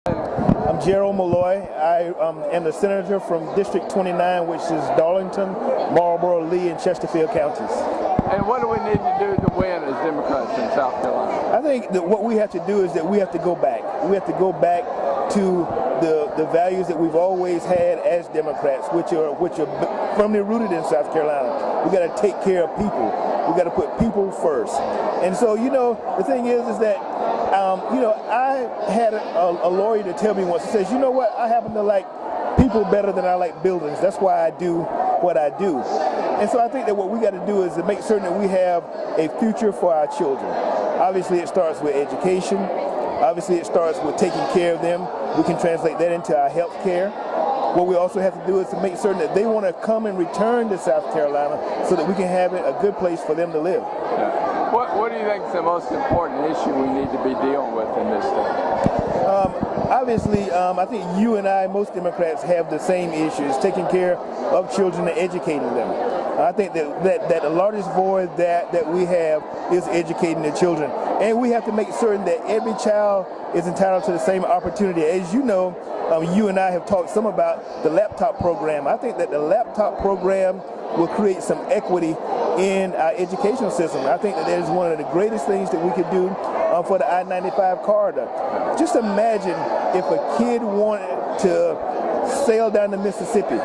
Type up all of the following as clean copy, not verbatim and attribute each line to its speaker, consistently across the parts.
Speaker 1: I'm Gerald Milloy. I am the senator from District 29, which is Darlington, Marlboro, Lee, and Chesterfield counties.
Speaker 2: And what do we need to do to win as Democrats in South Carolina?
Speaker 1: I think that what we have to do is that we have to go back. We have to go back to the values that we've always had as Democrats, which are firmly rooted in South Carolina. We got to take care of people. We got to put people first. And so, the thing is that I had a lawyer to tell me once. He says, you know what? I happen to like people better than I like buildings. That's why I do what I do. And so I think that what we got to do is to make certain that we have a future for our children. Obviously, it starts with education. Obviously, it starts with taking care of them. We can translate that into our health care. What we also have to do is to make certain that they want to come and return to South Carolina so that we can have it a good place for them to live.
Speaker 2: Yeah. What do you think is the most important issue we need to be dealing with in this state?
Speaker 1: Obviously, I think you and I, most Democrats, have the same issues, taking care of children and educating them. I think that the largest void that we have is educating the children. And we have to make certain that every child is entitled to the same opportunity. As you know, you and I have talked some about the laptop program. I think that the laptop program will create some equity in our educational system. I think that is one of the greatest things that we could do for the I-95 corridor. Just imagine if a kid wanted to sail down the Mississippi,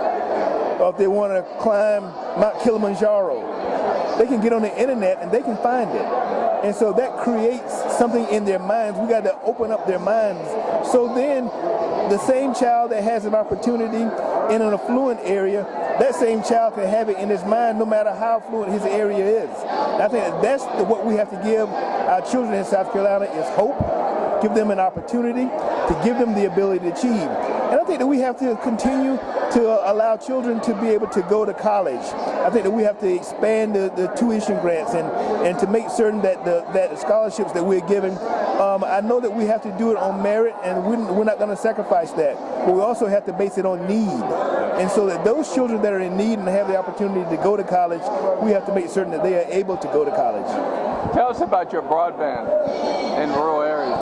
Speaker 1: or if they want to climb Mount Kilimanjaro, they can get on the internet and they can find it. And so that creates something in their minds. We got to open up their minds. So then the same child that has an opportunity in an affluent area, that same child can have it in his mind no matter how affluent his area is. And I think that's what we have to give our children in South Carolina is hope, give them an opportunity to give them the ability to achieve. And I think that we have to continue to allow children to be able to go to college. I think that we have to expand the tuition grants and to make certain that the scholarships that we're giving, I know that we have to do it on merit, and we're not going to sacrifice that. But we also have to base it on need. And so that those children that are in need and have the opportunity to go to college, we have to make certain that they are able to go to college.
Speaker 2: Tell us about your broadband in rural areas.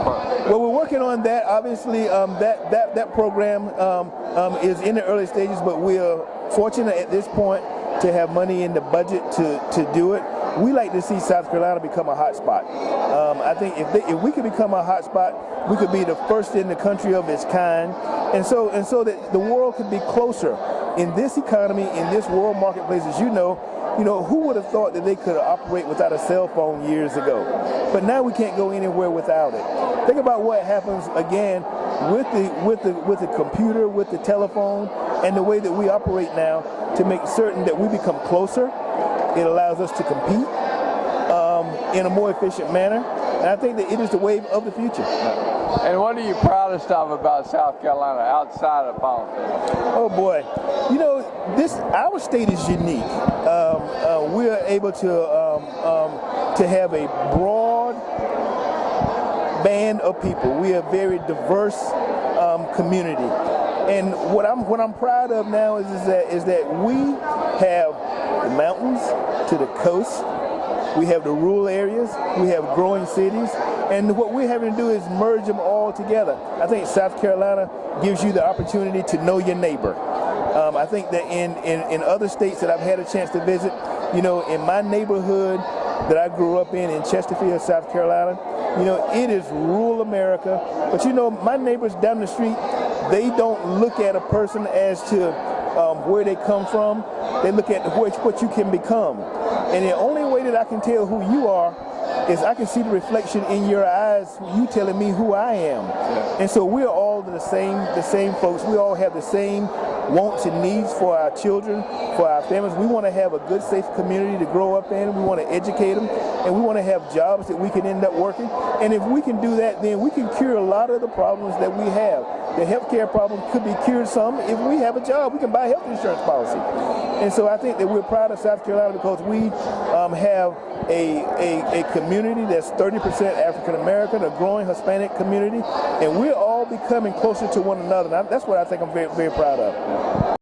Speaker 1: Well, we're working on that. Obviously, that program is in the early stages, but we are fortunate at this point to have money in the budget to do it. We like to see South Carolina become a hot spot. I think if we could become a hot spot, we could be the first in the country of its kind, and so that the world could be closer in this economy, in this world marketplace. As you know, who would have thought that they could operate without a cell phone years ago? But now we can't go anywhere without it. Think about what happens again with the computer, with the telephone, and the way that we operate now to make certain that we become closer. It allows us to compete in a more efficient manner, and I think that it is the wave of the future.
Speaker 2: And what are you proudest of about South Carolina outside of politics?
Speaker 1: Oh boy, our state is unique. We are able to have a broad band of people. We are a very diverse community, and what I'm proud of now is that we have the mountains to the coast. We have the rural areas, we have growing cities, and what we're having to do is merge them all together. I think South Carolina gives you the opportunity to know your neighbor. I think that in other states that I've had a chance to visit, in my neighborhood that I grew up in Chesterfield, South Carolina, it is rural America, but my neighbors down the street, they don't look at a person as to where they come from. They look at what you can become. And the only way that I can tell who you are is I can see the reflection in your eyes, you telling me who I am. And so we're all the same folks. We all have the same wants and needs for our children, for our families. We want to have a good, safe community to grow up in. We want to educate them, and we want to have jobs that we can end up working. And if we can do that, then we can cure a lot of the problems that we have. The healthcare problem could be cured some if we have a job. We can buy a health insurance policy. And so I think that we're proud of South Carolina because we have a community that's 30% African American, a growing Hispanic community, and we're all becoming closer to one another. And that's what I think I'm very, very proud of.